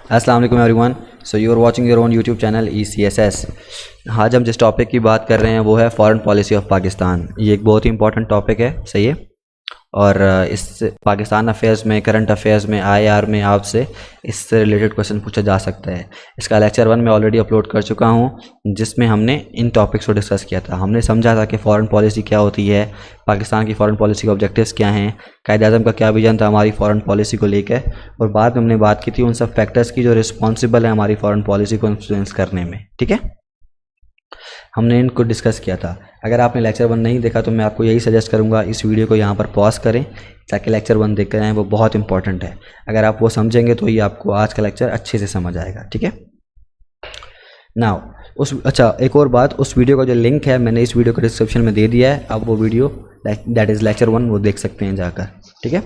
अस्सलाम वालेकुम everyone. So you are watching your own YouTube channel ECSS। आज हम जिस टॉपिक की बात कर रहे हैं वो है फॉरेन पॉलिसी ऑफ पाकिस्तान। ये एक बहुत ही इंपॉर्टेंट टॉपिक है, सही है। और इस पाकिस्तान अफेयर्स में, करंट अफेयर्स में, IR में आपसे इससे रिलेटेड क्वेश्चन पूछा जा सकता है। इसका लेक्चर 1 में ऑलरेडी अपलोड कर चुका हूँ, जिसमें हमने इन टॉपिक्स को डिस्कस किया था। हमने समझा था कि फ़ॉरेन पॉलिसी क्या होती है, पाकिस्तान की फ़ॉरेन पॉलिसी के ऑब्जेक्टिव्स क्या हैं, कायद-ए-आज़म का क्या विजन था हमारी फ़ॉरेन पॉलिसी को लेकर, और बाद में हमने बात की थी उन सब फैक्टर्स की जो रिस्पॉन्सिबल है हमारी फ़ॉरेन पॉलिसी को इन्फ्लुएंस करने में। ठीक है, हमने इनको डिस्कस किया था। अगर आपने लेक्चर 1 नहीं देखा तो मैं आपको यही सजेस्ट करूंगा, इस वीडियो को यहाँ पर पॉज करें ताकि लेक्चर 1 देख कर आएँ, वो बहुत इंपॉर्टेंट है। अगर आप वो समझेंगे तो ही आपको आज का लेक्चर अच्छे से समझ आएगा। ठीक है, नाउ एक और बात, उस वीडियो का जो लिंक है मैंने इस वीडियो को डिस्क्रिप्शन में दे दिया है। आप वो वीडियो दैट इज़ लेक्चर 1 वो देख सकते हैं जाकर। ठीक है,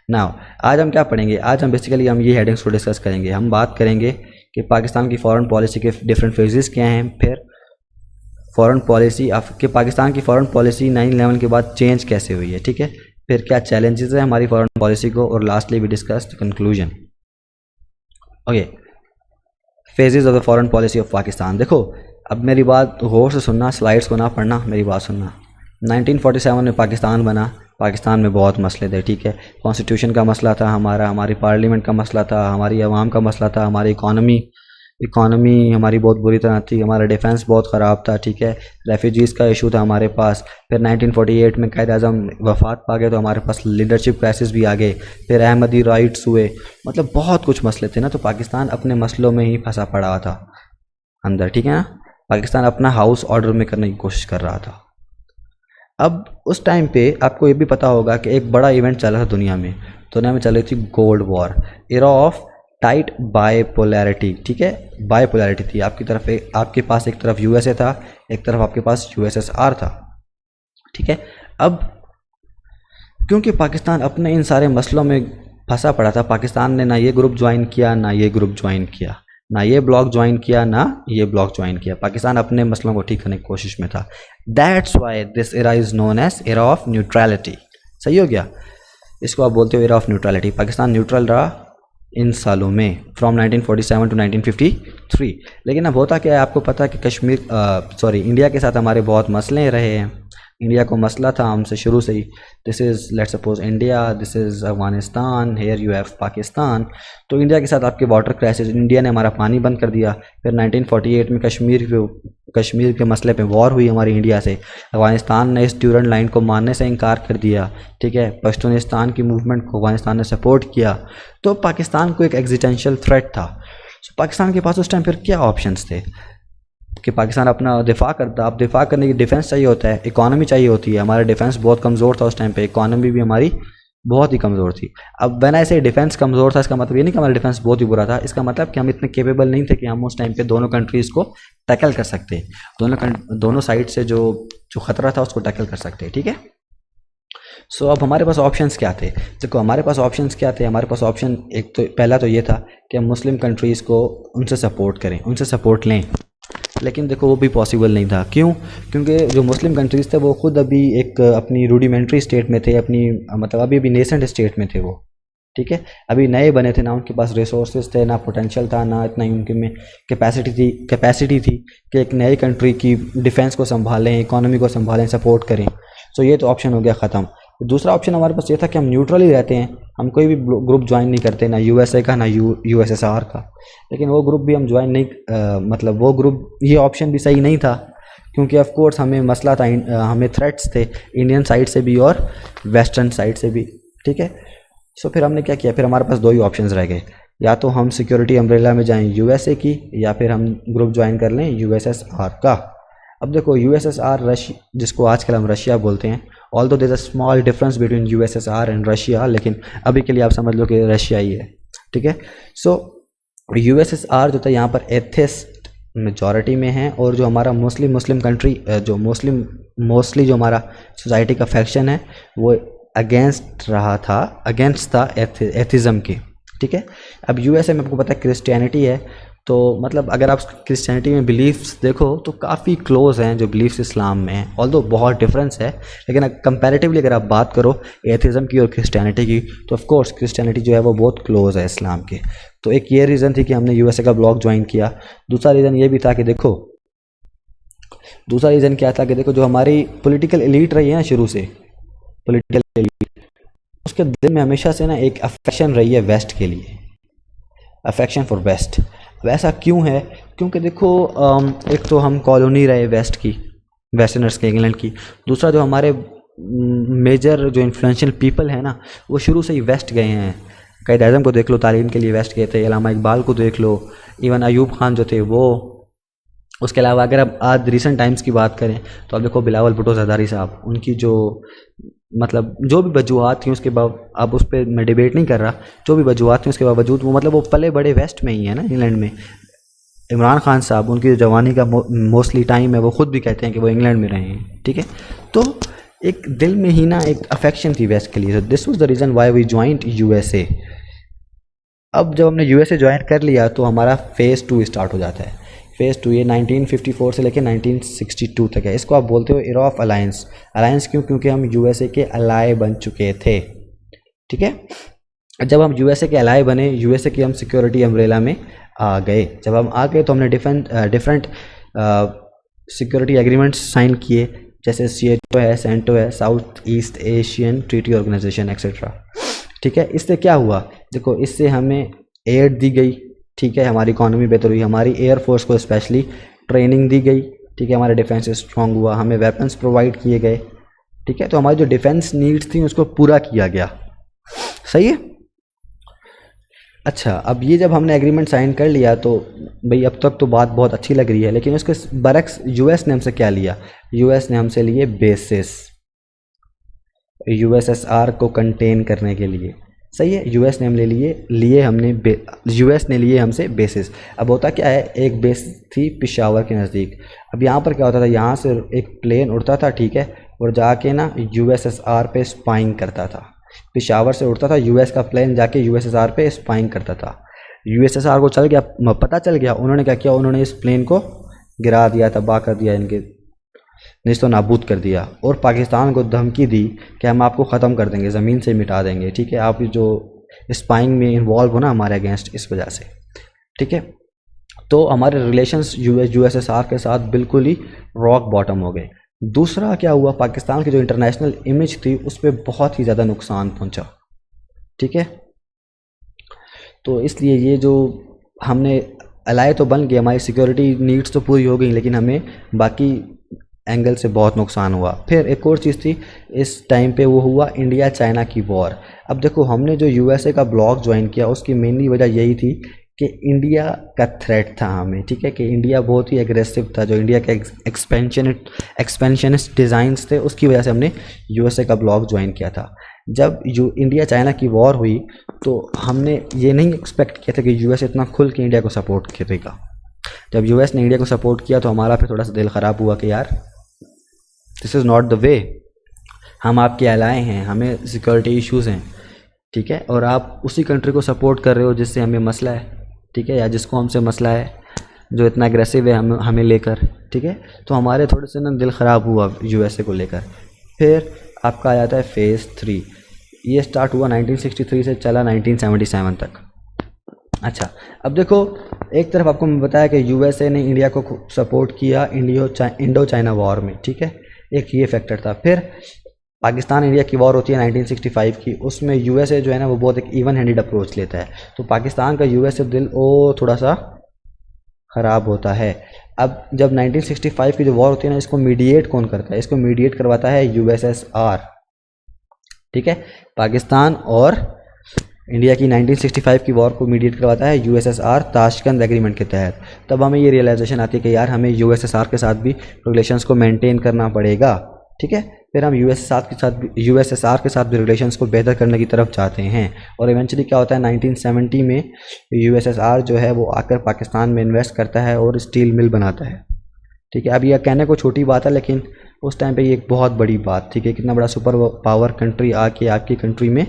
नाउ आज हम क्या पढ़ेंगे? आज हम बेसिकली ये हेडिंग्स को डिस्कस करेंगे। हम बात करेंगे कि पाकिस्तान की फ़ॉरेन पॉलिसी के डिफरेंट फेजेस क्या हैं, फिर फ़ॉरेन पॉलिसी कि पाकिस्तान की फ़ॉरेन पॉलिसी 9/11 के बाद चेंज कैसे हुई है। ठीक है, फिर क्या चैलेंजेस हैं हमारी फ़ॉरेन पॉलिसी को, और lastly we discuss the conclusion. Okay, phases of the foreign policy of Pakistan. देखो, अब मेरी बात गौर से सुनना, स्लाइड्स को ना पढ़ना, मेरी बात सुनना। 1947 में पाकिस्तान बना। पाकिस्तान में बहुत मसले थे। ठीक है, कॉन्स्टिट्यूशन का मसला था हमारा, हमारी पार्लियामेंट का मसला था, हमारी आवाम का मसला था, हमारी इकॉनमी हमारी बहुत बुरी तरह थी, हमारा डिफेंस बहुत ख़राब था। ठीक है, रेफ्यूजीज़ का इशू था हमारे पास। फिर 1948 में कायद-ए-आज़म वफ़ात पा गए तो हमारे पास लीडरशिप क्राइसिस भी आ गए। फिर अहमदी राइट्स हुए, मतलब बहुत कुछ मसले थे ना। तो पाकिस्तान अपने मसलों में ही फंसा पड़ा था अंदर। ठीक है ना, पाकिस्तान अपना हाउस ऑर्डर में करने की कोशिश कर रहा था। अब उस टाइम पे आपको ये भी पता होगा कि एक बड़ा इवेंट चल रहा था दुनिया में चल रही थी gold war, era of tight bipolarity. ठीक है, बायपोलैरिटी थी। आपके पास एक तरफ USA था, एक तरफ आपके पास USSR था। ठीक है, अब क्योंकि पाकिस्तान अपने इन सारे मसलों में फंसा पड़ा था, पाकिस्तान ने ना ये ग्रुप ज्वाइन किया, ना ये ग्रुप ज्वाइन किया, ना ये ब्लॉक ज्वाइन किया, ना ये ब्लॉक ज्वाइन किया। पाकिस्तान अपने मसलों को ठीक करने की कोशिश में था। That's why this era is known as era of neutrality. सही हो गया, इसको आप बोलते हो era of neutrality. Pakistan neutral रहा इन सालों में, फ्रॉम 1947 टू 1953। लेकिन अब होता क्या है, आपको पता है कि इंडिया के साथ हमारे बहुत मसले रहे हैं। इंडिया को मसला था हमसे शुरू से ही। This is let's suppose India, this is Afghanistan, here you have Pakistan. तो इंडिया के साथ आपके वाटर क्राइसिस, इंडिया ने हमारा पानी बंद कर दिया। फिर 1948 में कश्मीर के मसले पे वॉर हुई हमारी इंडिया से। अफगानिस्तान ने इस ड्यूरेंट लाइन को मानने से इनकार कर दिया। ठीक है, पश्तूनिस्तान की मूवमेंट को अफगानिस्तान ने सपोर्ट किया। तो पाकिस्तान को एक एग्जिस्टेंशियल थ्रेट था। पाकिस्तान के पास उस टाइम फिर क्या ऑप्शंस थे कि पाकिस्तान अपना दिफा करता। अब दिफा करने की डिफेंस चाहिए होता है, इकॉनमी चाहिए होती है। हमारा डिफेंस बहुत कमज़ोर था उस टाइम पे, इकॉनमी भी हमारी बहुत ही कमज़ोर थी। अब व्हेन आई से डिफेंस कमज़ोर था, इसका मतलब ये नहीं कि हमारा डिफेंस बहुत ही बुरा था। इसका मतलब कि हम इतने केपेबल नहीं थे कि हम उस टाइम पे दोनों कंट्रीज़ को टैकल कर सकते, दोनों साइड से जो ख़तरा था उसको टैकल कर सकते। ठीक है, सो अब हमारे पास ऑप्शंस क्या थे? देखो, हमारे पास ऑप्शंस क्या थे। हमारे पास ऑप्शन एक तो पहला तो ये था कि हम मुस्लिम कंट्रीज़ को उनसे सपोर्ट करें, उनसे सपोर्ट लें। लेकिन देखो, वो भी पॉसिबल नहीं था। क्यों? क्योंकि जो मुस्लिम कंट्रीज़ थे वो खुद अभी एक अपनी रूडिमेंट्री स्टेट में थे, मतलब अभी नेसेंट स्टेट में थे वो। ठीक है, अभी नए बने थे, ना उनके पास रिसोर्सेज थे, ना पोटेंशियल था, ना इतना ही उनके में कैपेसिटी थी कि एक नई कंट्री की डिफेंस को संभालें, इकोनॉमी को संभालें, सपोर्ट करें। सो ये तो ऑप्शन हो गया ख़त्म। दूसरा ऑप्शन हमारे पास ये था कि हम न्यूट्रल ही रहते हैं, हम कोई भी ग्रुप ज्वाइन नहीं करते, ना USA का, ना USSR का। लेकिन वो ग्रुप भी हम ज्वाइन नहीं मतलब वो ग्रुप, ये ऑप्शन भी सही नहीं था, क्योंकि ऑफ कोर्स हमें मसला था, हमें थ्रेट्स थे इंडियन साइड से भी और वेस्टर्न साइड से भी। ठीक है, सो फिर हमने क्या किया, फिर हमारे पास दो ही ऑप्शंस रह गए, या तो हम सिक्योरिटी अम्ब्रेला में जाएं USA की, या फिर हम ग्रुप ज्वाइन कर लें USSR का। अब देखो, USSR जिसको आजकल हम रशिया बोलते हैं, although there is a small difference between USSR and Russia, लेकिन अभी के लिए आप समझ लो कि रशिया ही है। ठीक है, सो USSR जो था यहाँ पर एथिस्ट मेजॉरिटी में है, और जो हमारा मुस्लिम कंट्री, जो मोस्टली जो हमारा सोसाइटी का फैक्शन है वो अगेंस्ट था एथिज़म के। ठीक है, अब USA में आपको पता है क्रिश्चियनिटी है, तो मतलब अगर आप क्रिश्चियनिटी में बिलीफ्स देखो तो काफ़ी क्लोज हैं जो बिलीफ्स इस्लाम में हैं, ऑल्दो बहुत डिफरेंस है, लेकिन कंपैरेटिवली अगर आप बात करो एथिज़म की और क्रिश्चियनिटी की, तो ऑफ कोर्स क्रिश्चियनिटी जो है वो बहुत क्लोज है इस्लाम के। तो एक ये रीज़न थी कि हमने यूएसए का ब्लॉक ज्वाइन किया। दूसरा रीज़न ये भी था कि देखो, दूसरा रीज़न क्या था कि देखो, जो हमारी पॉलिटिकल एलीट रही है ना शुरू से, पॉलिटिकल एलीट, उसके दिल में हमेशा से ना एक अफेक्शन रही है वेस्ट के लिए, अफेक्शन फॉर वेस्ट। अब ऐसा क्यों है? क्योंकि देखो एक तो हम कॉलोनी रहे वेस्ट की, वेस्टर्नर्स के, इंग्लैंड की। दूसरा जो हमारे मेजर जो इन्फ्लुएंशियल पीपल है ना, वो शुरू से ही वेस्ट गए हैं। कायद आज़म को देख लो, तालीम के लिए वेस्ट गए थे। अल्लामा इकबाल को देख लो, इवन अयूब खान जो थे वो। उसके अलावा अगर अब आज रिसेंट टाइम्स की बात करें तो अब देखो बिलावल भुट्टो ज़रदारी साहब, उनकी जो मतलब जो भी वजूहत थी उसके बाद, अब उस पर मैं डिबेट नहीं कर रहा, जो भी वजूहत थी उसके बावजूद वो मतलब वो पले बड़े वेस्ट में ही है ना, इंग्लैंड में। इमरान खान साहब, उनकी जो जवानी का मोस्टली टाइम है वो खुद भी कहते हैं कि वो इंग्लैंड में रहे हैं, ठीक है। तो एक दिल में ही ना एक अफेक्शन थी वेस्ट के लिए। This was the reason why we joint USA. अब जब हमने यूएसए ज्वाइन कर लिया तो हमारा फेज़ 2 स्टार्ट हो जाता है। फेज़ 2 ये 1954 से लेकर 1962 तक है। इसको आप बोलते हो एरा ऑफ अलायंस। अलायंस क्यों? क्योंकि हम यूएसए के अलाय बन चुके थे, ठीक है। जब हम यूएसए के अलाय बने, यूएसए की हम सिक्योरिटी अम्ब्रेला में आ गए। जब हम आ गए तो हमने डिफरेंट सिक्योरिटी एग्रीमेंट्स साइन किए, जैसे सीएटो है, सेंटो है, South East Asian Treaty Organization etcetera, ठीक है। इससे क्या हुआ? देखो, इससे हमें एड दी गई, ठीक है, हमारी इकॉनमी बेहतर हुई, हमारी एयरफोर्स को स्पेशली ट्रेनिंग दी गई, ठीक है, हमारा डिफेंस स्ट्रांग हुआ, हमें वेपन्स प्रोवाइड किए गए, ठीक है। तो हमारी जो डिफेंस नीड्स थी उसको पूरा किया गया, सही है। अच्छा, अब ये जब हमने एग्रीमेंट साइन कर लिया तो भाई अब तक तो बात बहुत अच्छी लग रही है, लेकिन उसके बरक्स यूएस ने हमसे क्या लिया? यूएस ने हमसे लिए बेसिस, यूएसएसआर को कंटेन करने के लिए, सही है। यूएस ने हम ले लिए हमने यूएस ने लिए हमसे बेसिस। अब होता क्या है, एक बेस थी पिशावर के नज़दीक। अब यहाँ पर क्या होता था, यहाँ से एक प्लेन उड़ता था, ठीक है, और जाके ना यूएसएसआर पे स्पाइंग करता था। पिशावर से उड़ता था, यूएस का प्लेन जाके यूएसएसआर पे स्पाइंग करता था। यूएसएसआर को चल गया, पता चल गया, उन्होंने क्या किया, उन्होंने इस प्लेन को गिरा दिया, तबाह कर दिया, इनके नेस्तो नाबूद कर दिया। और पाकिस्तान को धमकी दी कि हम आपको ख़त्म कर देंगे, ज़मीन से मिटा देंगे, ठीक है, आप जो स्पाइंग में इन्वॉल्व हो ना हमारे अगेंस्ट, इस वजह से, ठीक है। तो हमारे रिलेशंस यूएसएसआर के साथ बिल्कुल ही रॉक बॉटम हो गए। दूसरा क्या हुआ, पाकिस्तान की जो इंटरनेशनल इमेज थी उस पर बहुत ही ज़्यादा नुकसान पहुंचा, ठीक है। तो इसलिए ये जो हमने अलाय तो बन गए, हमारी सिक्योरिटी नीड्स तो पूरी हो गई, लेकिन हमें बाकी एंगल से बहुत नुकसान हुआ। फिर एक और चीज़ थी इस टाइम पे, वो हुआ इंडिया चाइना की वॉर। अब देखो, हमने जो यूएसए का ब्लॉक ज्वाइन किया उसकी मेनली वजह यही थी कि इंडिया का थ्रेट था हमें, ठीक है, कि इंडिया बहुत ही एग्रेसिव था, जो इंडिया के एक्सपेंशनिस्ट डिज़ाइंस थे, उसकी वजह से हमने यूएसए का ब्लॉक ज्वाइन किया था। जब इंडिया चाइना की वॉर हुई तो हमने ये नहीं एक्सपेक्ट किया था कि यूएस इतना खुल के इंडिया को सपोर्ट करेगा। जब यूएस ने इंडिया को सपोर्ट किया तो हमारा फिर थोड़ा सा दिल ख़राब हुआ कि यार this is not the way, हम आपके अलाय हैं, हमें सिक्योरिटी इश्यूज़ हैं, ठीक है, और आप उसी कंट्री को सपोर्ट कर रहे हो जिससे हमें मसला है, ठीक है, या जिसको हमसे मसला है, जो इतना एग्रेसिव है हमें लेकर, ठीक है। तो हमारे थोड़े से ना दिल ख़राब हुआ यूएसए को लेकर। फिर आपका आ जाता है फेज़ 3। ये स्टार्ट हुआ 1963 से चला 1977 तक। अच्छा, अब देखो, एक तरफ आपको मैं बताया कि यूएसए ने इंडिया को सपोर्ट किया इंडो चाइना वॉर में, ठीक है, एक ये फैक्टर था। फिर पाकिस्तान इंडिया की वॉर होती है 1965 की, उसमें यूएसए जो है ना वो बहुत एक इवन हैंडेड अप्रोच लेता है, तो पाकिस्तान का यूएसए दिल थोड़ा सा ख़राब होता है। अब जब 1965 की जो वॉर होती है ना, इसको मीडिएट कौन करता है? इसको मीडिएट करवाता है यूएसएसआर, ठीक है, पाकिस्तान और इंडिया की 1965 की वॉर को मीडिएट करवाता है यूएसएसआर ताशकंद एग्रीमेंट के तहत। तब हमें ये रियलाइजेशन आती है कि यार हमें यूएसएसआर के साथ भी रिलेशंस को मेंटेन करना पड़ेगा, ठीक है। फिर हम यूएसएसआर के साथ भी रिलेशंस को बेहतर करने की तरफ जाते हैं, और इवेंचुअली क्या होता है 1970 में यूएसएसआर जो है वो आकर पाकिस्तान में इन्वेस्ट करता है और स्टील मिल बनाता है, ठीक है। अब यह कहने को छोटी बात है, लेकिन उस टाइम पे ये एक बहुत बड़ी बात थी कि कितना बड़ा सुपर पावर कंट्री आके आपकी कंट्री में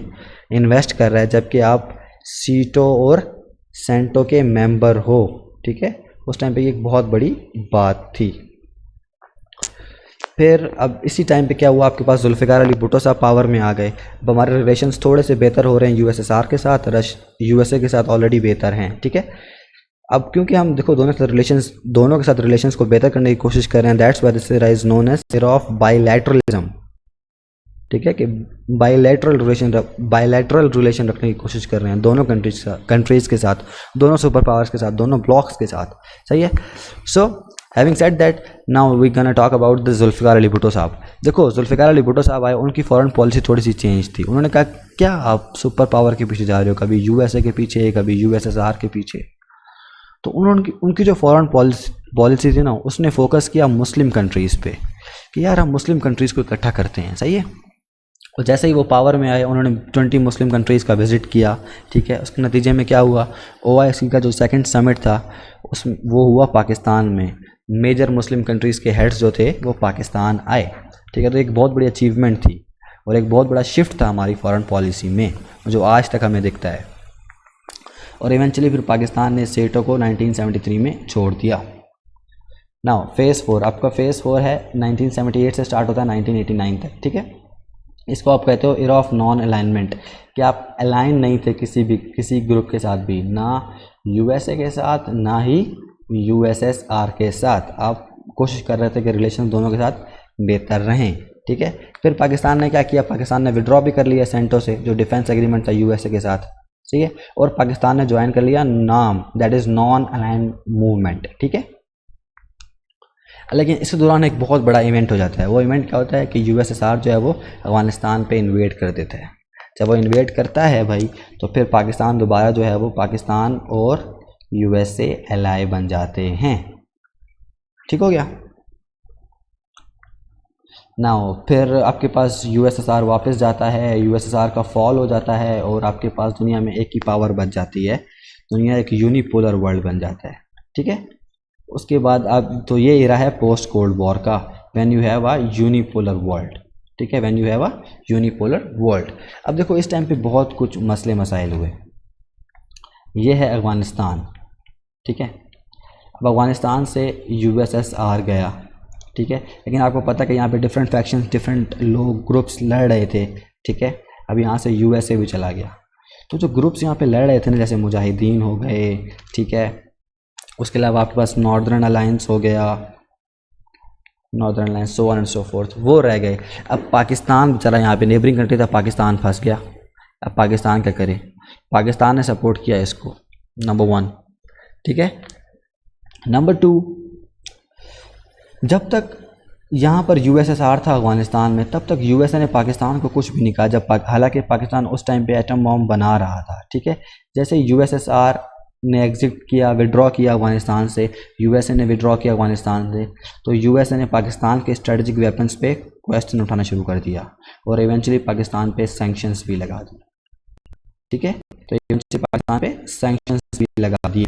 इन्वेस्ट कर रहा है, जबकि आप सीटो और सेंटो के मेंबर हो, ठीक है। उस टाइम पे ये एक बहुत बड़ी बात थी। फिर अब इसी टाइम पे क्या हुआ, आपके पास जुल्फ़िकार अली भुट्टो साहब पावर में आ गए। अब हमारे रिलेशंस थोड़े से बेहतर हो रहे हैं यूएसएसआर के साथ, यूएसए के साथ ऑलरेडी बेहतर हैं, ठीक है। अब क्योंकि हम देखो दोनों के साथ रिलेशंस को बेहतर करने की कोशिश कर रहे हैं, that's why this is known as era of bilateralism, ठीक है, कि बायलैटरल रिलेशन रखने की कोशिश कर रहे हैं दोनों कंट्रीज़ के साथ, दोनों सुपर पावर्स के साथ, दोनों ब्लॉक्स के साथ, सही है। So having said that, now we gonna talk about the Zulfikar Ali Bhutto sahab. देखो जुल्फ़िकार अली भुट्टो साहब आए, उनकी फॉरेन पॉलिसी थोड़ी सी चेंज थी। उन्होंने कहा क्या आप सुपर पावर के पीछे जा रहे हो, कभी यूएसए के पीछे, कभी यूएसएसआर के पीछे। तो उनकी जो फॉरेन पॉलिसी थी ना, उसने फोकस किया मुस्लिम कंट्रीज़ पे कि यार हम मुस्लिम कंट्रीज़ को इकट्ठा करते हैं, सही है। और जैसे ही वो पावर में आए, उन्होंने 20 मुस्लिम कंट्रीज़ का विज़िट किया, ठीक है। उसके नतीजे में क्या हुआ, OIC का जो सेकंड समिट था वो हुआ पाकिस्तान में। मेजर मुस्लिम कंट्रीज़ के हेड्स जो थे वो पाकिस्तान आए, ठीक है। तो एक बहुत बड़ी अचीवमेंट थी और एक बहुत बड़ा शिफ्ट था हमारी फॉरेन पॉलिसी में, जो आज तक हमें दिखता है। और इवेंचुअली फिर पाकिस्तान ने सेटो को 1973 में छोड़ दिया। नाउ फेज़ 4, आपका फेज़ 4 है 1978 से स्टार्ट होता है 1989 तक, ठीक है। इसको आप कहते हो एरा ऑफ नॉन अलाइनमेंट, कि आप अलाइन नहीं थे किसी ग्रुप के साथ भी, ना यूएसए के साथ ना ही यूएसएसआर के साथ। आप कोशिश कर रहे थे कि रिलेशन दोनों के साथ बेहतर रहें, ठीक है। फिर पाकिस्तान ने क्या किया, पाकिस्तान ने विड्रॉ भी कर लिया सेंटो से, जो डिफेंस एग्रीमेंट था यूएसए के साथ, सही है। और पाकिस्तान ने ज्वाइन कर लिया नाम, that is non align movement, ठीक है। लेकिन इस दौरान एक बहुत बड़ा इवेंट हो जाता है। वो इवेंट क्या होता है कि यूएसएसआर जो है वो अफ़गानिस्तान पे इन्वेड कर देता है। जब वो इन्वेड करता है भाई, तो फिर पाकिस्तान दोबारा जो है वो पाकिस्तान और यूएसए एलाई बन जाते हैं, ठीक हो गया। नाउ फिर आपके पास यूएसएसआर वापस जाता है, यूएसएसआर का फॉल हो जाता है और आपके पास दुनिया में एक ही पावर बच जाती है, दुनिया एक यूनिपोलर वर्ल्ड बन जाता है, ठीक है। उसके बाद अब तो ये इरा है पोस्ट कोल्ड वॉर का, when you have a unipolar world, ठीक है, when you have a unipolar world. अब देखो इस टाइम पे बहुत कुछ मसले मसाइल हुए। ये है अफ़गानिस्तान, ठीक है। अब अफ़गानिस्तान से यूएसएसआर गया, ठीक है, लेकिन आपको पता है कि यहाँ पे डिफरेंट फैक्शंस, डिफरेंट लोग, ग्रुप्स लड़ रहे थे, ठीक है। अब यहाँ से यूएसए भी चला गया। तो जो ग्रुप्स यहाँ पे लड़ रहे थे ना, जैसे मुजाहिदीन हो गए, ठीक है, उसके अलावा आपके पास नॉर्दर्न अलायंस हो गया, northern alliance, so on and so fourth, वो रह गए। अब पाकिस्तान बेचारा यहाँ पे नेबरिंग कंट्री था, पाकिस्तान फंस गया। अब पाकिस्तान क्या करे, पाकिस्तान ने सपोर्ट किया इसको, नंबर 1, ठीक है। नंबर 2, जब तक यहाँ पर यूएसएसआर था अफ़गानिस्तान में, तब तक यूएसए ने पाकिस्तान को कुछ भी नहीं कहा, हालांकि पाकिस्तान उस टाइम पे एटम बॉम्ब बना रहा था, ठीक है। जैसे यूएसएसआर ने एग्जिट किया, विड्रॉ किया अफ़गानिस्तान से, यूएसए ने विड्रॉ किया अफ़गानिस्तान से, तो यूएसए ने पाकिस्तान के स्ट्रेटजिक वेपन्स पे क्वेश्चन उठाना शुरू कर दिया और इवेंचुअली पाकिस्तान पे सैंक्शंस भी लगा दिए, ठीक है। तो इवेंचुअली पाकिस्तान पे सैंक्शंस भी लगा दिए।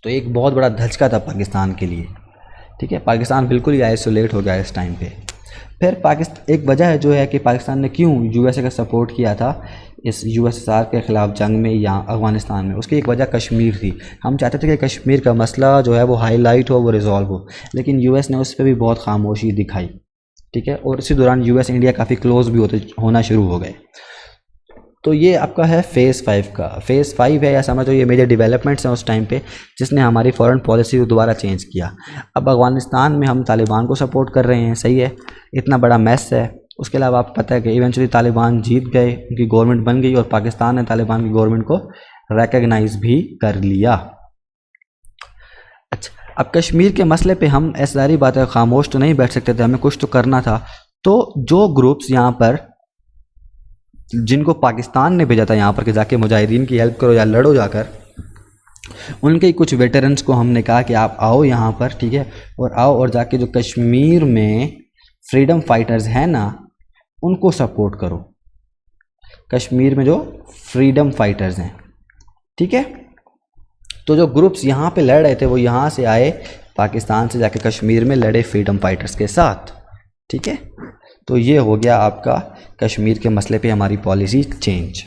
तो एक बहुत बड़ा धचका था पाकिस्तान के लिए, ठीक है। पाकिस्तान बिल्कुल ही आइसोलेट हो गया इस टाइम पे। फिर पाकिस्तान, एक वजह है जो है कि पाकिस्तान ने क्यों यूएसए का सपोर्ट किया था इस यूएसएसआर के ख़िलाफ़ जंग में या अफ़गानिस्तान में, उसकी एक वजह कश्मीर थी। हम चाहते थे कि कश्मीर का मसला जो है वो हाईलाइट हो, वो रिजॉल्व हो, लेकिन यूएस ने उस पर भी बहुत खामोशी दिखाई, ठीक है। और इसी दौरान यूएस इंडिया काफ़ी क्लोज भी होना शुरू हो गए। तो ये आपका है फेज़ 5 का। फेज़ 5 है या समझो ये मेजर डेवलपमेंट्स हैं उस टाइम पे, जिसने हमारी फॉरेन पॉलिसी को दोबारा चेंज किया। अब अफ़गानिस्तान में हम तालिबान को सपोर्ट कर रहे हैं, सही है, इतना बड़ा मैस है। उसके अलावा आपको पता है कि इवेंचुअली तालिबान जीत गए, उनकी गवर्नमेंट बन गई और पाकिस्तान ने तालिबान की गवर्नमेंट को रिकग्नाइज़ भी कर लिया। अच्छा, अब कश्मीर के मसले पे हम ऐसी सारी बातें खामोश तो नहीं बैठ सकते थे, हमें कुछ तो करना था। तो जो ग्रुप्स यहाँ पर, जिनको पाकिस्तान ने भेजा था यहाँ पर कि जाके मुजाहिदीन की हेल्प करो या लड़ो जाकर, उनके कुछ वेटरन्स को हमने कहा कि आप आओ यहाँ पर, ठीक है, और आओ और जाके जो कश्मीर में फ्रीडम फाइटर्स हैं ना, उनको सपोर्ट करो। कश्मीर में जो फ्रीडम फाइटर्स हैं, ठीक है। तो जो ग्रुप्स यहाँ पे लड़ रहे थे वो यहाँ से आए, पाकिस्तान से जाके कश्मीर में लड़े फ्रीडम फाइटर्स के साथ, ठीक है। तो ये हो गया आपका कश्मीर के मसले पे हमारी पॉलिसी चेंज।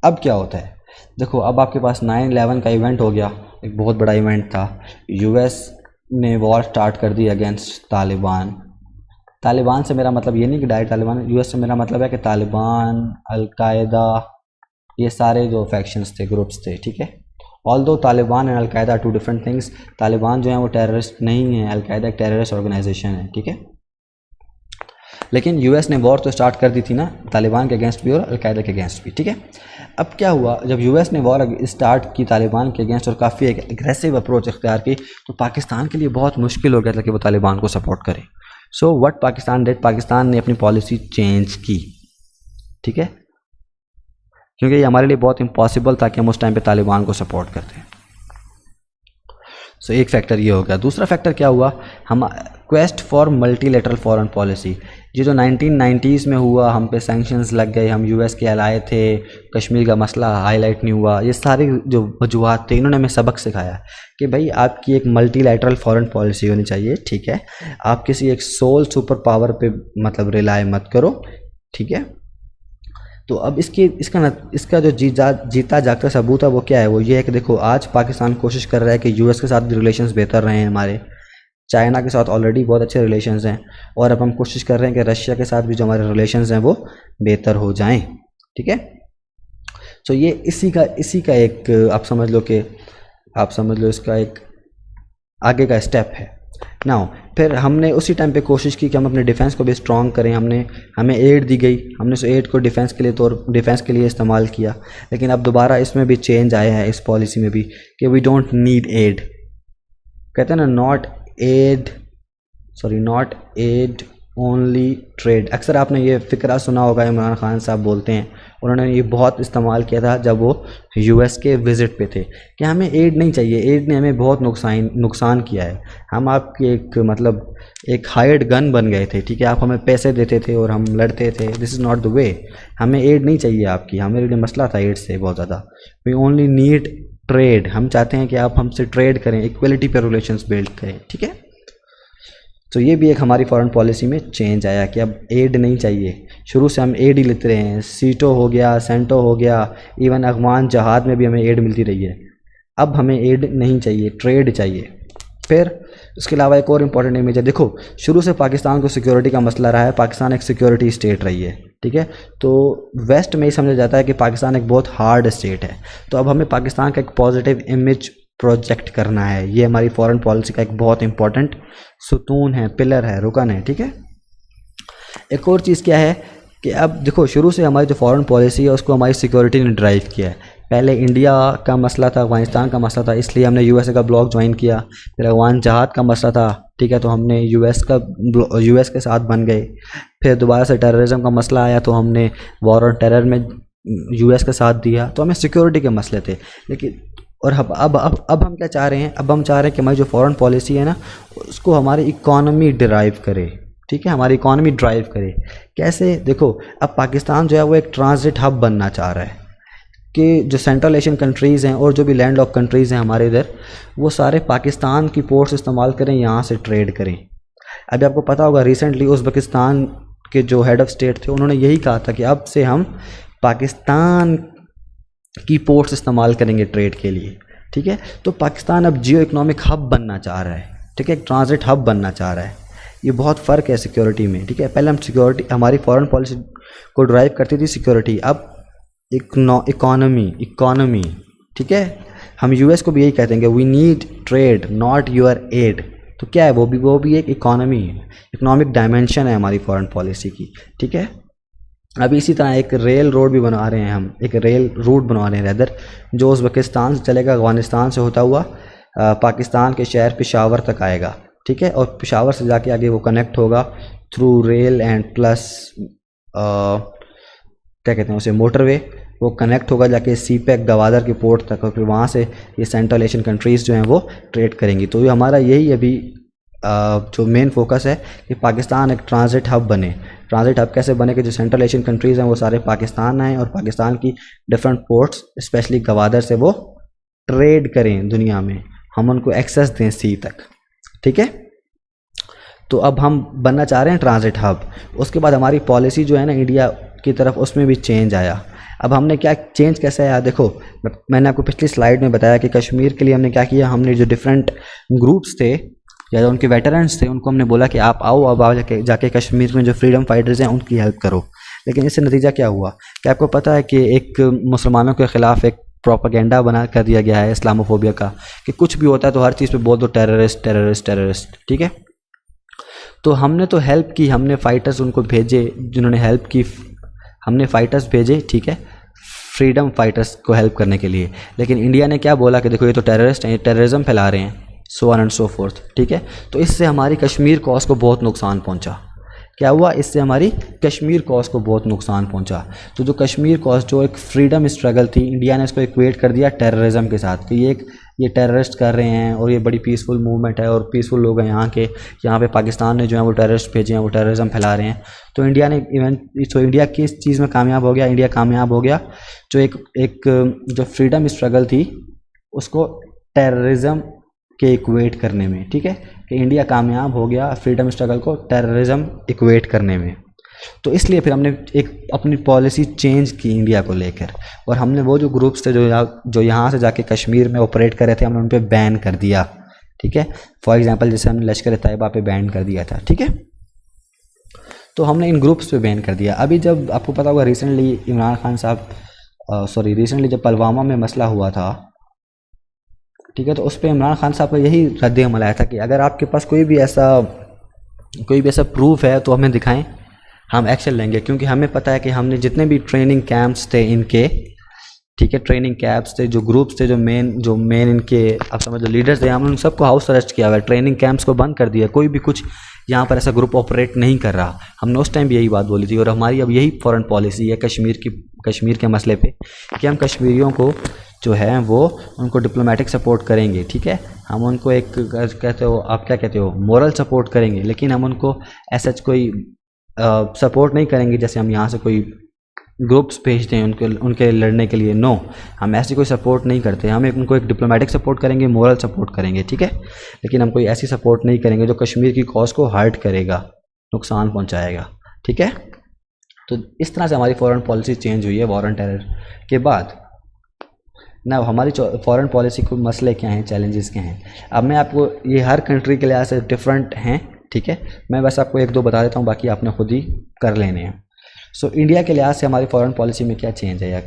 अब क्या होता है, देखो अब आपके पास 9/11 का इवेंट हो गया, एक बहुत बड़ा इवेंट था। यूएस ने वॉर स्टार्ट कर दी अगेंस्ट तालिबान, तालिबान से मेरा मतलब ये नहीं कि डायरेक्ट तालिबान, यूएस से मेरा मतलब है कि तालिबान, अलकायदा, ये सारे जो फैक्शंस थे, ग्रुप्स थे, ठीक है। Although Taliban and Al Qaeda two different things, Taliban जो है वो टेररिस्ट नहीं है, अलकायदा एक टेररिस्ट ऑर्गेनाइजेशन है, ठीक है। लेकिन यूएस ने वॉर तो स्टार्ट कर दी थी ना, तालिबान के अगेंस्ट भी और अलकायदा के अगेंस्ट भी, ठीक है। अब क्या हुआ, जब यूएस ने वॉर स्टार्ट की तालिबान के अगेंस्ट और काफ़ी एक एग्रेसिव अप्रोच इख्तियार की, तो पाकिस्तान के लिए बहुत मुश्किल हो गया था कि वो तालिबान को सपोर्ट करे। So what Pakistan did, Pakistan ने अपनी पॉलिसी चेंज की, ठीक है, क्योंकि ये हमारे लिए बहुत इम्पॉसिबल था कि हम उस टाइम पे तालिबान को सपोर्ट करते हैं। सो एक फैक्टर ये हो गया। दूसरा फैक्टर क्या हुआ, हम quest for multilateral foreign policy, ये जो 1990s में हुआ, हम पे सैंक्शंस लग गए, हम यूएस के अलाए थे, कश्मीर का मसला हाईलाइट नहीं हुआ, ये सारी जो वजूहात थे, इन्होंने हमें सबक सिखाया कि भाई आपकी एक मल्टीलेटरल फॉरेन पॉलिसी होनी चाहिए, ठीक है। आप किसी एक सोल सुपर पावर पे मतलब रिलाय मत करो, ठीक है। तो अब इसका जो जीता जागता सबूत है वो क्या है, वो ये है कि देखो आज पाकिस्तान कोशिश कर रहा है कि यूएस के साथ भी रिलेशंस बेहतर रहे हैं हमारे, चाइना के साथ ऑलरेडी बहुत अच्छे रिलेशंस हैं, और अब हम कोशिश कर रहे हैं कि रशिया के साथ भी जो हमारे रिलेशंस हैं वो बेहतर हो जाएं, ठीक है। तो ये इसी का एक आप समझ लो इसका एक आगे का स्टेप है। नाउ फिर हमने उसी टाइम पे कोशिश की कि हम अपने डिफेंस को भी स्ट्रॉन्ग करें, हमें एड दी गई, हमने उस एड को डिफेंस के लिए इस्तेमाल किया। लेकिन अब दोबारा इसमें भी चेंज आया है, इस पॉलिसी में भी, कि वी डोंट नीड एड, कहते हैं ना, नॉट एड ओनली ट्रेड। अक्सर आपने ये फ़िक्रा सुना होगा, इमरान खान साहब बोलते हैं, उन्होंने ये बहुत इस्तेमाल किया था जब वो यूएस के विज़िट पे थे, कि हमें एड नहीं चाहिए, एड ने हमें बहुत नुकसान किया है, हम आपके एक हायर्ड गन बन गए थे, ठीक है, आप हमें पैसे देते थे और हम लड़ते थे, this is not the way, हमें एड नहीं चाहिए आपकी, हमारे लिए मसला था एड से बहुत ज़्यादा, वी ओनली नीड ट्रेड, हम चाहते हैं कि आप हमसे ट्रेड करें, इक्वलिटी पर रिलेशंस बिल्ड करें, ठीक है। तो ये भी एक हमारी फॉरेन पॉलिसी में चेंज आया कि अब एड नहीं चाहिए, शुरू से हम एड ही लेते रहे हैं, सीटो हो गया, सेंटो हो गया, इवन अफगान जहाद में भी हमें एड मिलती रही है, अब हमें एड नहीं चाहिए, ट्रेड चाहिए। फिर उसके अलावा एक और इम्पॉर्टेंट इमेज है, देखो शुरू से पाकिस्तान को सिक्योरिटी का मसला रहा है, पाकिस्तान एक सिक्योरिटी स्टेट रही है, ठीक है, तो वेस्ट में ही समझा जाता है कि पाकिस्तान एक बहुत हार्ड स्टेट है, तो अब हमें पाकिस्तान का एक पॉजिटिव इमेज प्रोजेक्ट करना है, ये हमारी फॉरेन पॉलिसी का एक बहुत इंपॉर्टेंट सुतून है, पिलर है, रुकन है, ठीक है। एक और चीज़ क्या है कि अब देखो शुरू से हमारी जो फॉरेन पॉलिसी है उसको हमारी सिक्योरिटी ने ड्राइव किया है। पहले इंडिया का मसला था, अफगानिस्तान का मसला था, इसलिए हमने यूएसए का ब्लॉक ज्वाइन किया, फिर अफगान जहाद का मसला था, ठीक है, तो हमने यूएस के साथ बन गए, फिर दोबारा से टेररिज्म का मसला आया तो हमने वॉर ऑन टेरर में यूएस का साथ दिया, तो हमें सिक्योरिटी के मसले थे। लेकिन और अब हम क्या चाह रहे हैं, अब हम चाह रहे हैं कि हमारी जो फॉरेन पॉलिसी है ना उसको हमारी इकॉनमी ड्राइव करे, ठीक है, हमारी इकॉनमी ड्राइव करे। कैसे, देखो अब पाकिस्तान जो है वो एक ट्रांजिट हब बनना चाह रहा है कि जो सेंट्रल एशियन कंट्रीज़ हैं और जो भी लैंड लॉक कंट्रीज़ हैं हमारे इधर, वो सारे पाकिस्तान की पोर्ट्स इस्तेमाल करें, यहाँ से ट्रेड करें। अभी आपको पता होगा रिसेंटली उज़्बेकिस्तान के जो हेड ऑफ़ स्टेट थे उन्होंने यही कहा था कि अब से हम पाकिस्तान की पोर्ट्स इस्तेमाल करेंगे ट्रेड के लिए, ठीक है। तो पाकिस्तान अब जियो इकोनॉमिक हब बनना चाह रहा है, ठीक है, एक ट्रांजिट हब बनना चाह रहा है। ये बहुत फ़र्क है सिक्योरिटी में, ठीक है। पहले हम सिक्योरिटी, हमारी फॉरेन पॉलिसी को ड्राइव करती थी सिक्योरिटी, अब इकोनॉमी, ठीक है। हम यूएस को भी यही कहते हैं कि we need trade not your aid, तो क्या है, वो भी एक इकोनॉमी है, इकोनॉमिक डायमेंशन है हमारी फॉरेन पॉलिसी की, ठीक है। अभी इसी तरह एक रेल रोड भी बना रहे हैं हम, एक रेल रूट बना रहे हैं रैदर, जो उज़्बेकिस्तान से चलेगा, अफगानिस्तान से होता हुआ पाकिस्तान के शहर पेशावर तक आएगा, ठीक है, और पेशावर से जाके आगे वो कनेक्ट होगा थ्रू रेल एंड प्लस क्या कहते हैं उसे, मोटरवे, वो कनेक्ट होगा जाके सीपैक गवादर के पोर्ट तक, और फिर वहाँ से ये सेंट्रल एशियन कंट्रीज़ जो हैं वो ट्रेड करेंगी। तो ये हमारा यही अभी जो मेन फोकस है कि पाकिस्तान एक ट्रांजिट हब बने। ट्रांजिट हब कैसे बने कि जो सेंट्रल एशियन कंट्रीज़ हैं वो सारे पाकिस्तान आएँ और पाकिस्तान की डिफरेंट पोर्ट्स स्पेशली गवादर से वो ट्रेड करें दुनिया में, हम उनको एक्सेस दें सी तक, ठीक है। तो अब हम बनना चाह रहे हैं ट्रांजिट हब। उसके बाद हमारी पॉलिसी जो है ना इंडिया की तरफ, उसमें भी चेंज आया। अब हमने क्या चेंज कैसे आया, देखो मैंने आपको पिछली स्लाइड में बताया कि कश्मीर के लिए हमने क्या किया, हमने जो डिफरेंट ग्रुप्स थे या उनके वेटरन्स थे उनको हमने बोला कि आप आओ, अब आओ जाके कश्मीर में जो फ्रीडम फाइटर्स हैं उनकी हेल्प करो। लेकिन इससे नतीजा क्या हुआ कि आपको पता है कि एक मुसलमानों के ख़िलाफ़ एक प्रोपागेंडा बना कर दिया गया है इस्लामोफोबिया का, कि कुछ भी होता है तो हर चीज़ पे बोल दो टेररिस्ट टेररिस्ट टेररिस्ट, ठीक है। तो हमने तो हेल्प की, हमने फ़ाइटर्स उनको भेजे जिन्होंने हेल्प की, हमने फ़ाइटर्स भेजे, ठीक है, फ्रीडम फाइटर्स को हेल्प करने के लिए। लेकिन इंडिया ने क्या बोला कि देखो ये तो टेररिस्ट हैं, ये टेररिज्म फैला रहे हैं, सो ऑन एंड सो फोर्थ, ठीक है। तो इससे हमारी कश्मीर कॉज को बहुत नुकसान पहुंचा। क्या हुआ, इससे हमारी कश्मीर कॉज को बहुत नुकसान पहुंचा। तो जो कश्मीर कॉज जो एक फ्रीडम स्ट्रगल थी, इंडिया ने इसको इक्वेट कर दिया टेररिज्म के साथ कि ये टेररिस्ट कर रहे हैं और ये बड़ी पीसफुल मूवमेंट है और पीसफुल लोग हैं यहाँ के, यहाँ पे पाकिस्तान ने जो है वो टेररिस्ट भेजे हैं, वो टेररिज्म फैला रहे हैं। तो इंडिया ने इंडिया किस चीज़ में कामयाब हो गया, इंडिया कामयाब हो गया जो एक जो फ्रीडम स्ट्रगल थी उसको टेररिज्म के इक्वेट करने में, ठीक है, कि इंडिया कामयाब हो गया फ्रीडम स्ट्रगल को टेररिज्म इक्वेट करने में। तो इसलिए फिर हमने एक अपनी पॉलिसी चेंज की इंडिया को लेकर, और हमने वो जो ग्रुप्स थे जो यहाँ से जाके कश्मीर में ऑपरेट कर रहे थे, हमने उन पर बैन कर दिया, ठीक है। फॉर एग्जांपल जैसे हमने लश्कर तैयबा पे बैन कर दिया था, ठीक है। तो हमने इन ग्रुप्स पे बैन कर दिया। अभी जब आपको पता होगा रिसेंटली इमरान खान साहब रिसेंटली जब पुलवामा में मसला हुआ था, ठीक है, तो उस पर इमरान खान साहब का यही रद्द-ए-अमल आया था कि अगर आपके पास कोई भी ऐसा प्रूफ है तो हमें दिखाएं, हम एक्शन लेंगे। क्योंकि हमें पता है कि हमने जितने भी ट्रेनिंग कैंप्स थे इनके, ठीक है, ट्रेनिंग कैंप्स थे, जो ग्रुप्स थे, जो मेन इनके आप समझ लो लीडर्स थे, हमने उन सबको हाउस अरेस्ट किया हुआ है, ट्रेनिंग कैंप्स को बंद कर दिया, कोई भी कुछ यहाँ पर ऐसा ग्रुप ऑपरेट नहीं कर रहा। हमने उस टाइम भी यही बात बोली थी और हमारी अब यही फॉरेन पॉलिसी है कश्मीर के मसले पे कि हम कश्मीरियों को जो है वो उनको डिप्लोमेटिक सपोर्ट करेंगे, ठीक है, हम उनको एक कहते हो, आप क्या कहते हो, मोरल सपोर्ट करेंगे, लेकिन हम उनको ऐसा कोई सपोर्ट नहीं करेंगे जैसे हम यहाँ से कोई ग्रुप्स भेजते हैं उनके लड़ने के लिए। नो, हम ऐसी कोई सपोर्ट नहीं करते, हम उनको एक डिप्लोमेटिक सपोर्ट करेंगे, मोरल सपोर्ट करेंगे, ठीक है, लेकिन हम कोई ऐसी सपोर्ट नहीं करेंगे जो कश्मीर की कॉज को हर्ट करेगा, नुकसान पहुँचाएगा, ठीक है। तो इस तरह से हमारी फॉरेन पॉलिसी चेंज हुई है वॉर ऑन टेरर के बाद। ना हमारी फॉरेन पॉलिसी को मसले क्या हैं, चैलेंजेस क्या हैं, अब मैं आपको ये हर कंट्री के लिहाज से डिफरेंट हैं, ठीक है, मैं बस आपको एक दो बता देता हूँ, बाकी आपने खुद ही कर लेने हैं। सो इंडिया के लिहाज से हमारी फॉरेन पॉलिसी में क्या चेंज है या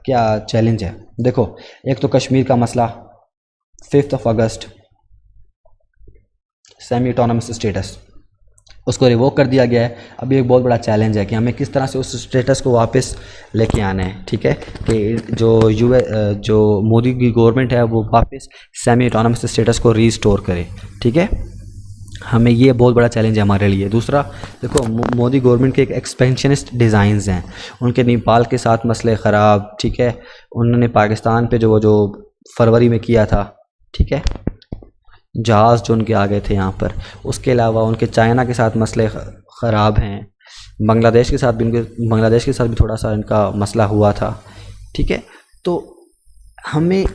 क्या चैलेंज है। देखो, एक तो कश्मीर का मसला, 5 अगस्त सेमी ऑटोनमस स्टेटस, उसको रिवोक कर दिया गया है। अभी एक बहुत बड़ा चैलेंज है कि हमें किस तरह से उस स्टेटस को वापस लेके आना है, ठीक है, कि जो मोदी की गवर्नमेंट है वो वापस सेमी ऑटोनमस स्टेटस को रीस्टोर करे, ठीक है, हमें ये बहुत बड़ा चैलेंज है हमारे लिए। दूसरा, देखो, मोदी गवर्नमेंट के एक एक्सपेंशनिस्ट डिज़ाइंस हैं, उनके नेपाल के साथ मसले ख़राब, ठीक है, उन्होंने पाकिस्तान पे जो फरवरी में किया था, ठीक है, जहाज़ जो उनके आ गए थे यहाँ पर, उसके अलावा उनके चाइना के साथ मसले ख़राब हैं, बांग्लादेश के साथ भी थोड़ा सा इनका मसला हुआ था, ठीक है। तो हमें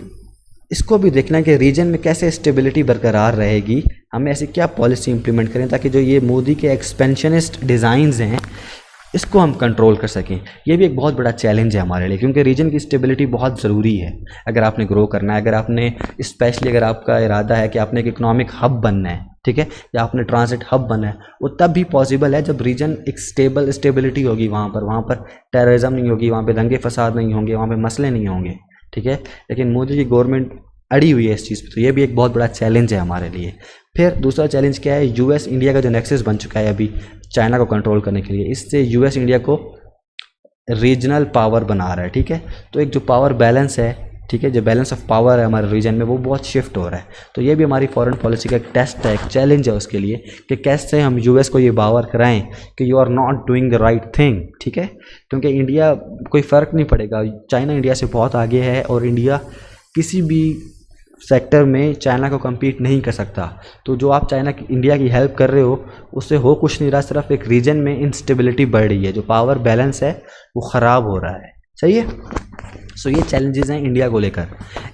इसको भी देखना है कि रीजन में कैसे स्टेबिलिटी बरकरार रहेगी, हमें ऐसी क्या पॉलिसी इंप्लीमेंट करें ताकि जो ये मोदी के एक्सपेंशनिस्ट डिज़ाइंस हैं इसको हम कंट्रोल कर सकें। ये भी एक बहुत बड़ा चैलेंज है हमारे लिए, क्योंकि रीजन की स्टेबिलिटी बहुत ज़रूरी है अगर आपने ग्रो करना है, स्पेशली अगर आपका इरादा है कि आपने एक इकोनॉमिक हब बनना है, ठीक है, या आपने ट्रांजिट हब बनना है, वो तब भी पॉसिबल है जब रीजन एक स्टेबिलिटी होगी, वहाँ पर टेररिज्म नहीं होगी, वहाँ पर दंगे फसाद नहीं होंगे, वहाँ पर मसले नहीं होंगे, ठीक है। लेकिन मोदी की गवर्नमेंट अड़ी हुई है इस चीज़ पे, तो ये भी एक बहुत बड़ा चैलेंज है हमारे लिए। फिर दूसरा चैलेंज क्या है, यूएस इंडिया का जो नेक्सस बन चुका है अभी चाइना को कंट्रोल करने के लिए, इससे यूएस इंडिया को रीजनल पावर बना रहा है, ठीक है। तो एक जो पावर बैलेंस है, ठीक है, जो बैलेंस ऑफ पावर है हमारे रीजन में, वो बहुत शिफ्ट हो रहा है। तो ये भी हमारी फॉरेन पॉलिसी का एक टेस्ट है, एक चैलेंज है उसके लिए कि कैसे हम यूएस को ये बावर कराएं कि you are not doing the right thing, ठीक है, क्योंकि इंडिया कोई फ़र्क नहीं पड़ेगा, चाइना इंडिया से बहुत आगे है और इंडिया किसी भी सेक्टर में चाइना को कम्पीट नहीं कर सकता। तो जो आप इंडिया की हेल्प कर रहे हो उससे हो कुछ नहीं रहा, सिर्फ एक रीजन में इंस्टेबिलिटी बढ़ रही है, जो पावर बैलेंस है वो ख़राब हो रहा है, सही है। सो ये चैलेंजेस हैं इंडिया को लेकर।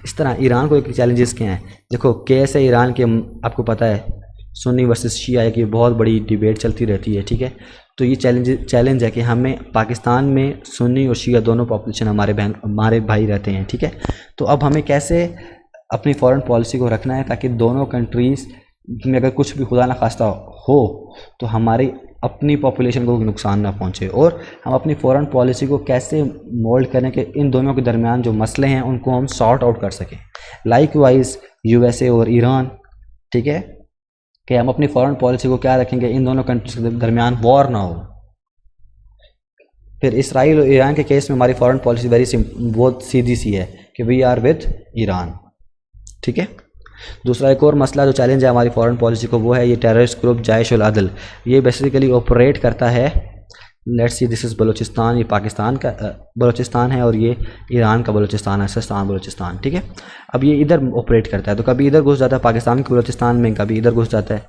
इस तरह ईरान को एक चैलेंजेस क्या हैं, देखो केस है ईरान के, आपको पता है सुन्नी वर्सेस शिया की बहुत बड़ी डिबेट चलती रहती है, ठीक है। तो ये चैलेंज है कि हमें पाकिस्तान में सुन्नी और शिया दोनों पॉपुलेशन हमारे भाई रहते हैं, ठीक है। तो अब हमें कैसे अपनी फॉरेन पॉलिसी को रखना है ताकि दोनों कंट्रीज़ में अगर कुछ भी खुदा ना खास्ता हो तो हमारी अपनी पॉपुलेशन को नुकसान ना पहुंचे, और हम अपनी फॉरेन पॉलिसी को कैसे मोल्ड करें कि इन दोनों के दरमियान जो मसले हैं उनको हम सॉर्ट आउट कर सकें। लाइक वाइज यूएसए और ईरान, ठीक है, कि हम अपनी फॉरेन पॉलिसी को क्या रखेंगे, इन दोनों कंट्रीज के दरमियान वॉर ना हो। फिर इसराइल और ईरान के केस में हमारी फॉरेन पॉलिसी बहुत सीधी सी है कि वी आर विद ईरान, ठीक है। दूसरा एक और मसला जो चैलेंज है हमारी फॉरेन पॉलिसी को, वो है ये टेररिस्ट ग्रुप जैश उल अदल। ये बेसिकली ऑपरेट करता है, let's see this is Balochistan, ये पाकिस्तान का बलूचिस्तान है और ये ईरान का बलूचिस्तान है, सिस्तान बलूचिस्तान, ठीक है। अब ये इधर ऑपरेट करता है, तो कभी इधर घुस जाता है पाकिस्तान के बलूचिस्तान में, कभी इधर घुस जाता है,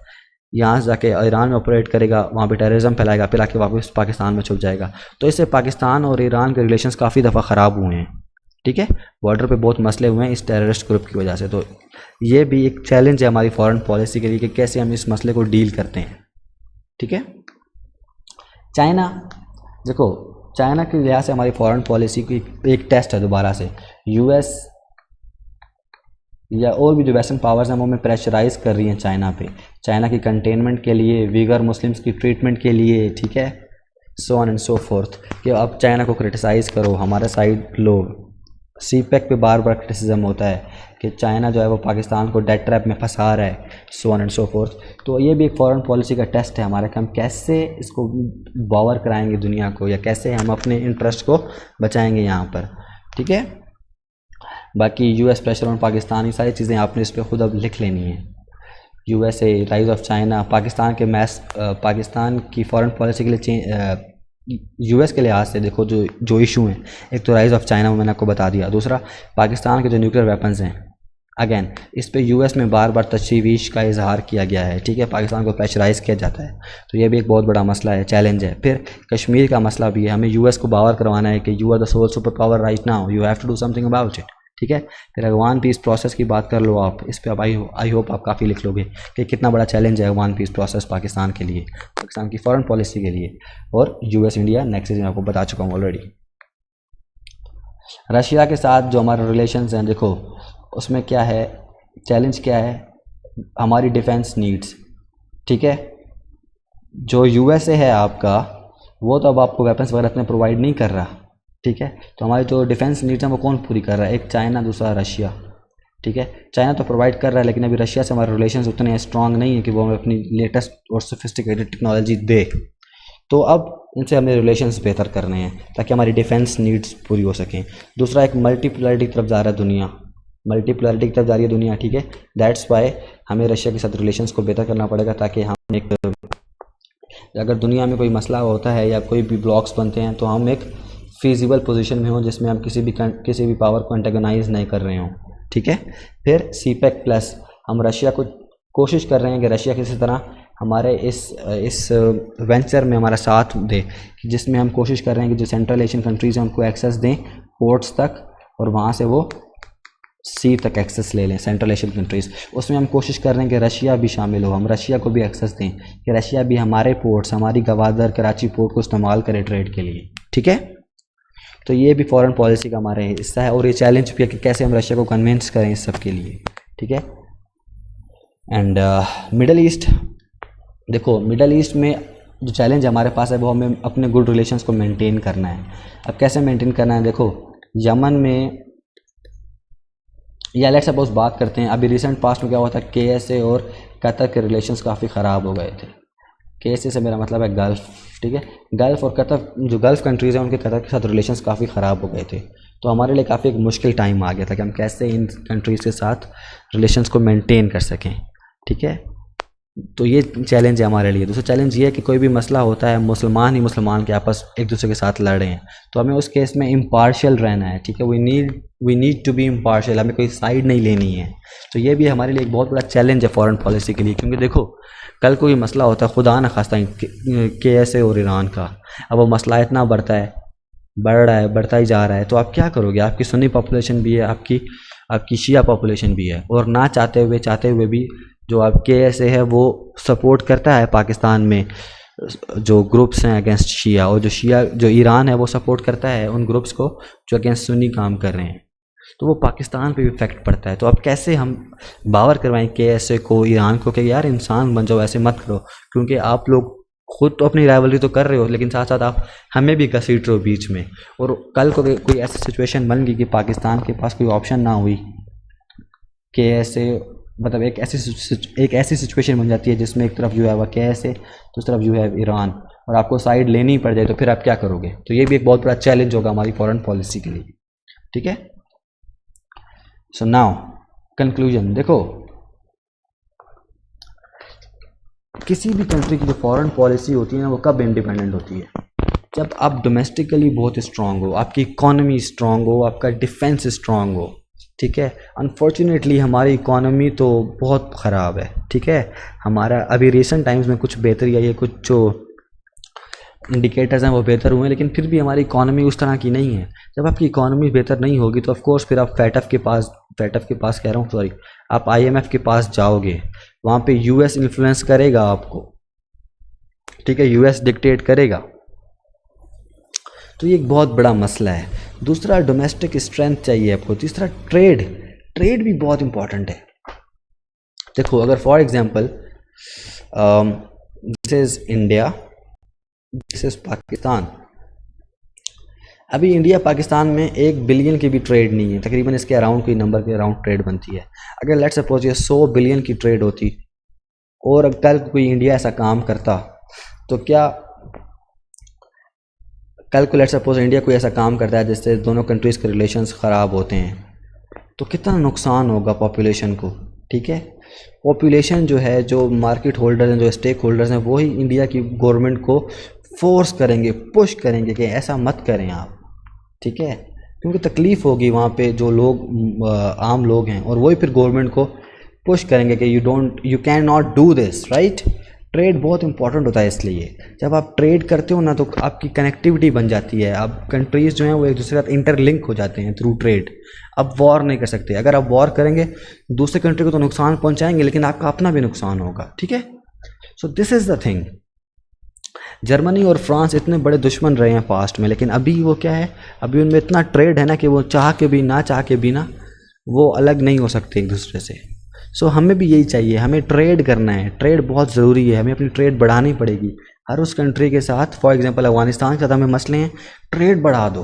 यहाँ से जाके ईरान में ऑपरेट करेगा, वहाँ पे टेररिज्म फैलाएगा, फिर आके वापस पाकिस्तान में छुप जाएगा। तो इससे पाकिस्तान और ईरान के रिलेशंस काफ़ी दफ़ा ख़राब हुए हैं, ठीक है। बॉर्डर पे बहुत मसले हुए हैं इस टेररिस्ट ग्रुप की वजह से। तो ये भी एक चैलेंज है हमारी फॉरेन पॉलिसी के लिए कि कैसे हम इस मसले को डील करते हैं, ठीक है। चाइना, देखो चाइना के लिहाज से हमारी फॉरेन पॉलिसी की एक टेस्ट है दोबारा से। यूएस या और भी जो वेस्टर्न पावर्स हैं वो हमें प्रेशराइज कर रही हैं चाइना पे, चाइना की कंटेनमेंट के लिए, वीगर मुस्लिम्स की ट्रीटमेंट के लिए, ठीक है, so on and so fourth, कि अब चाइना को क्रिटिसाइज़ करो, हमारा साइड लो। सीपेक पे बार बार क्रिटिसिज्म होता है कि चाइना जो है वो पाकिस्तान को डेट ट्रैप में फंसा रहा है, so on and so fourth. तो ये भी एक फॉरेन पॉलिसी का टेस्ट है हमारा कि हम कैसे इसको बावर कराएंगे दुनिया को, या कैसे हम अपने इंटरेस्ट को बचाएंगे यहाँ पर, ठीक है। बाकी यूएस प्रेशर ऑन पाकिस्तान, ये सारी चीज़ें आपने इस पर खुद अब लिख लेनी है। USA, rise of China, Pakistan के पाकिस्तान की फॉरेन पॉलिसी के लिए यूएस के लिहाज से देखो जो इशू हैं, एक तो राइज ऑफ चाइना, वो मैंने आपको बता दिया। दूसरा पाकिस्तान के जो न्यूक्लियर वेपन्स हैं, अगेन इस पे यूएस में बार बार तशवीश का इजहार किया गया है, ठीक है, पाकिस्तान को प्रेशराइज़ किया जाता है। तो ये भी एक बहुत बड़ा मसला है, चैलेंज है। फिर कश्मीर का मसला भी है, हमें यूएस को बावर करवाना है कि you are the sole super power right now, you have to do something about it, ठीक है। फिर अफगान पीस प्रोसेस की बात कर लो आप, इस पे अब आई होप आप काफ़ी लिख लोगे कि कितना बड़ा चैलेंज है अफगान पीस प्रोसेस पाकिस्तान के लिए, पाकिस्तान की फॉरेन पॉलिसी के लिए। और यूएस इंडिया नेक्स्ट मैं आपको बता चुका हूँ ऑलरेडी। रशिया के साथ जो हमारे रिलेशंस हैं, देखो उसमें क्या है, चैलेंज क्या है, हमारी डिफेंस नीड्स, ठीक है। जो यूएसए है आपका, वो तो अब आपको वेपन्स वगैरह इतने प्रोवाइड नहीं कर रहा, ठीक है। तो हमारी जो डिफेंस नीड्स हैं वो कौन पूरी कर रहा है, एक चाइना, दूसरा रशिया, ठीक है। चाइना तो प्रोवाइड कर रहा है, लेकिन अभी रशिया से हमारे रिलेशंस उतने स्ट्रांग नहीं है कि वो हमें अपनी लेटेस्ट और सोफिस्टिकेटेड टेक्नोलॉजी दे। तो अब इनसे हमें रिलेशंस बेहतर करने हैं ताकि हमारी डिफेंस नीड्स पूरी हो सकें। दूसरा एक मल्टीपोलैरिटी की तरफ जा रहा है दुनिया, मल्टीपोलैरिटी की तरफ जा रही है दुनिया, ठीक है। दैट्स वाई हमें रशिया के साथ रिलेशंस को बेहतर करना पड़ेगा, ताकि हम एक, अगर दुनिया में कोई मसला होता है या कोई भी ब्लॉक्स बनते हैं तो हम एक फीजिबल पोजीशन में हों जिसमें हम किसी भी पावर को एंटेगोनाइज नहीं कर रहे हों, ठीक है। फिर सीपेक प्लस, हम रशिया को कोशिश कर रहे हैं कि रशिया किसी तरह हमारे इस वेंचर में हमारा साथ दे, कि जिसमें हम कोशिश कर रहे हैं कि जो सेंट्रल एशियन कंट्रीज़ हैं उनको एक्सेस दें पोर्ट्स तक, और वहाँ से वो सी तक एक्सेस ले लें सेंट्रल एशियन कंट्रीज़। उसमें हम कोशिश कर रहे हैं कि रशिया भी शामिल हो, हम रशिया को भी एक्सेस दें कि रशिया भी हमारे पोर्ट्स, हमारी गवादर कराची पोर्ट को इस्तेमाल करे ट्रेड के लिए, ठीक है। तो ये भी फॉरेन पॉलिसी का हमारे हिस्सा है, और ये चैलेंज भी है कि कैसे हम रशिया को कन्विंस करें इस सब के लिए, ठीक है। एंड मिडल ईस्ट, देखो मिडल ईस्ट में जो चैलेंज हमारे पास है वो हमें अपने गुड रिलेशंस को मेंटेन करना है। अब कैसे मेंटेन करना है, देखो यमन में, या लेट्स सपोज बात करते हैं, अभी रिसेंट पास्ट में क्या हुआ था, केएसए और कतर के रिलेशंस काफ़ी ख़राब हो गए थे। केएसए से मेरा मतलब है गल्फ़, ठीक है। गल्फ़ और कतर, जो गल्फ़ कंट्रीज़ हैं उनके कतर के साथ रिलेशंस काफ़ी ख़राब हो गए थे। तो हमारे लिए काफ़ी एक मुश्किल टाइम आ गया था कि हम कैसे इन कंट्रीज़ के साथ रिलेशंस को मेंटेन कर सकें, ठीक है। तो ये चैलेंज है हमारे लिए। दूसरा चैलेंज ये है कि कोई भी मसला होता है, मुसलमान ही मुसलमान के आपस एक दूसरे के साथ लड़ रहे हैं, तो हमें उस केस में इम्पार्शियल रहना है, ठीक है। We need to be impartial, हमें कोई साइड नहीं लेनी है। तो ये भी हमारे लिए एक बहुत बड़ा चैलेंज है फॉरेन पॉलिसी के लिए, क्योंकि देखो कल कोई मसला होता है, खुदा न खास्ता केएसए और ईरान का, अब वो मसला इतना बढ़ता है, बढ़ रहा है, बढ़ता ही जा रहा है, तो आप क्या करोगे। आपकी सुन्नी पॉपुलेशन भी है, आपकी शिया पॉपुलेशन भी है, और ना चाहते हुए भी जो आप केएसए है वो सपोर्ट करता है पाकिस्तान में जो ग्रुप्स हैं अगेंस्ट शिया, और जो ईरान है वो सपोर्ट करता है उन ग्रुप्स को जो अगेंस्ट सुन्नी काम कर रहे हैं। तो वो पाकिस्तान पे भी इफेक्ट पड़ता है। तो अब कैसे हम बावर करवाएं KSA को, ईरान को, कि यार इंसान बन जाओ, ऐसे मत करो, क्योंकि आप लोग खुद तो अपनी राइवलरी तो कर रहे हो, लेकिन साथ साथ आप हमें भी घसीट रहे हो बीच में। और कल को कोई ऐसी सिचुएशन बन गई कि पाकिस्तान के पास कोई ऑप्शन ना हुई, KSA मतलब एक ऐसी सिचुएशन बन जाती है जिसमें एक तरफ यू है वह KSA, दूसरी तरफ यू है ईरान, और आपको साइड लेनी पड़ जाए, तो फिर आप क्या करोगे? तो ये भी एक बहुत बड़ा चैलेंज होगा हमारी फॉरेन पॉलिसी के लिए, ठीक है। सो नाउ कंक्लूजन, देखो किसी भी कंट्री की जो फॉरेन पॉलिसी होती है ना, वो कब इंडिपेंडेंट होती है? जब आप डोमेस्टिकली बहुत स्ट्रांग हो, आपकी इकोनॉमी स्ट्रांग हो, आपका डिफेंस स्ट्रांग हो, ठीक है। अनफॉर्चुनेटली हमारी इकोनॉमी तो बहुत ख़राब है, ठीक है। हमारा अभी रिसेंट टाइम्स में कुछ बेहतरी आई है, कुछ जो इंडिकेटर्स हैं वो बेहतर हुए हैं, लेकिन फिर भी हमारी इकोनॉमी उस तरह की नहीं है। जब आपकी इकोनॉमी बेहतर नहीं होगी तो ऑफ कोर्स फिर आप फैटफ के पास कह रहा हूँ, सॉरी, आप IMF के पास जाओगे, वहाँ पे US इन्फ्लुएंस करेगा आपको, ठीक है, US डिक्टेट करेगा। तो ये एक बहुत बड़ा मसला है। दूसरा, डोमेस्टिक स्ट्रेंथ चाहिए आपको। तीसरा, ट्रेड भी बहुत इंपॉर्टेंट है। देखो अगर for example this is India, this is Pakistan. अभी इंडिया पाकिस्तान में 1 बिलियन की भी ट्रेड नहीं है, तकरीबन इसके अराउंड कोई नंबर के अराउंड ट्रेड बनती है। अगर लेट्स सपोज ये 100 बिलियन की ट्रेड होती और कल कोई इंडिया ऐसा काम करता, तो क्या कल को लेट्स सपोज इंडिया कोई ऐसा काम करता है जिससे दोनों कंट्रीज़ के रिलेशंस ख़राब होते हैं, तो कितना नुकसान होगा पॉपुलेशन को, ठीक है। पॉपुलेशन जो है, जो मार्केट होल्डर हैं, जो स्टेक होल्डर्स हैं, वो ही इंडिया की गवर्नमेंट को फोर्स करेंगे, पुश करेंगे कि ऐसा मत करें आप, ठीक है, क्योंकि तकलीफ़ होगी वहाँ पे जो लोग आम लोग हैं, और वही फिर गवर्नमेंट को पुश करेंगे कि you can not do this, right. Trade बहुत इंपॉर्टेंट होता है, इसलिए जब आप ट्रेड करते हो ना तो आपकी कनेक्टिविटी बन जाती है। अब कंट्रीज़ जो हैं वो एक दूसरे के साथ इंटरलिंक हो जाते हैं थ्रू ट्रेड। अब वॉर नहीं कर सकते, अगर आप वॉर करेंगे दूसरे कंट्री को तो नुकसान पहुंचाएंगे, लेकिन आपका अपना भी नुकसान होगा, ठीक है। So this is the thing. Germany और फ्रांस इतने बड़े दुश्मन रहे हैं पास्ट में, लेकिन अभी वो क्या है, अभी उनमें इतना ट्रेड है ना कि वो चाह के भी ना वो अलग नहीं हो सकते एक दूसरे से। सो हमें भी यही चाहिए, हमें ट्रेड करना है, ट्रेड बहुत ज़रूरी है, हमें अपनी ट्रेड बढ़ानी पड़ेगी हर उस कंट्री के साथ। फॉर एग्जांपल अफगानिस्तान के साथ हमें मसले हैं, ट्रेड बढ़ा दो।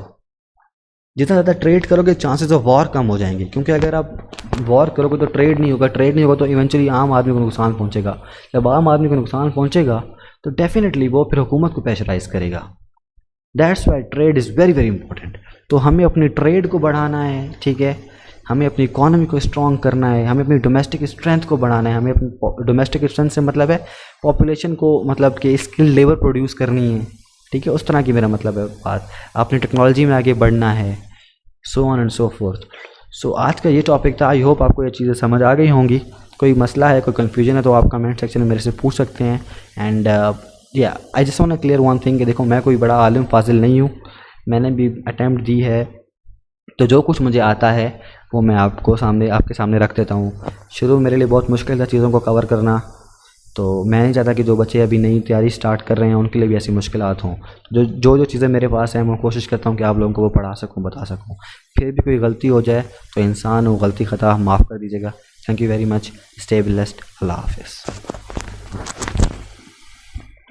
जितना ज़्यादा ट्रेड करोगे चांसेस ऑफ वॉर कम हो जाएंगे, क्योंकि अगर आप वॉर करोगे तो ट्रेड नहीं होगा तो इवेंचुअली आम आदमी को नुकसान पहुंचेगा। जब आम आदमी को नुकसान पहुंचेगा तो डेफिनेटली वो फिर हुकूमत को प्रेशराइज करेगा। That's why trade is very very important. तो हमें अपनी ट्रेड को बढ़ाना है, ठीक है, हमें अपनी इकोनॉमी को स्ट्रॉन्ग करना है, हमें अपनी डोमेस्टिक स्ट्रेंथ को बढ़ाना है। हमें अपनी डोमेस्टिक स्ट्रेंथ से मतलब है पॉपुलेशन को, मतलब कि स्किल लेबर प्रोड्यूस करनी है, ठीक है, उस तरह की मेरा मतलब है बात। आपने टेक्नोलॉजी में आगे बढ़ना है, so on and so forth. So आज का ये टॉपिक था। आई होप आपको ये चीज़ें समझ आ गई होंगी। कोई मसला है, कोई कन्फ्यूजन है तो आप कमेंट सेक्शन में मेरे से पूछ सकते हैं। एंड या I just want to clear one thing कि देखो मैं कोई बड़ा आलिम फाजिल नहीं हूँ, मैंने भी अटैम्प्ट दी है, तो जो कुछ मुझे आता है वो मैं आपके सामने रख देता हूँ। शुरू मेरे लिए बहुत मुश्किल था चीज़ों को कवर करना, तो मैं नहीं चाहता कि जो बच्चे अभी नई तैयारी स्टार्ट कर रहे हैं उनके लिए भी ऐसी मुश्किलात हों। जो चीज़ें मेरे पास हैं मैं कोशिश करता हूँ कि आप लोगों को वो पढ़ा सकूँ, बता सकूँ। फिर भी कोई गलती हो जाए तो इंसान वो गलती ख़ता माफ़ कर दीजिएगा। Thank you very much. Stay blessed. अल्लाह हाफ़िज़।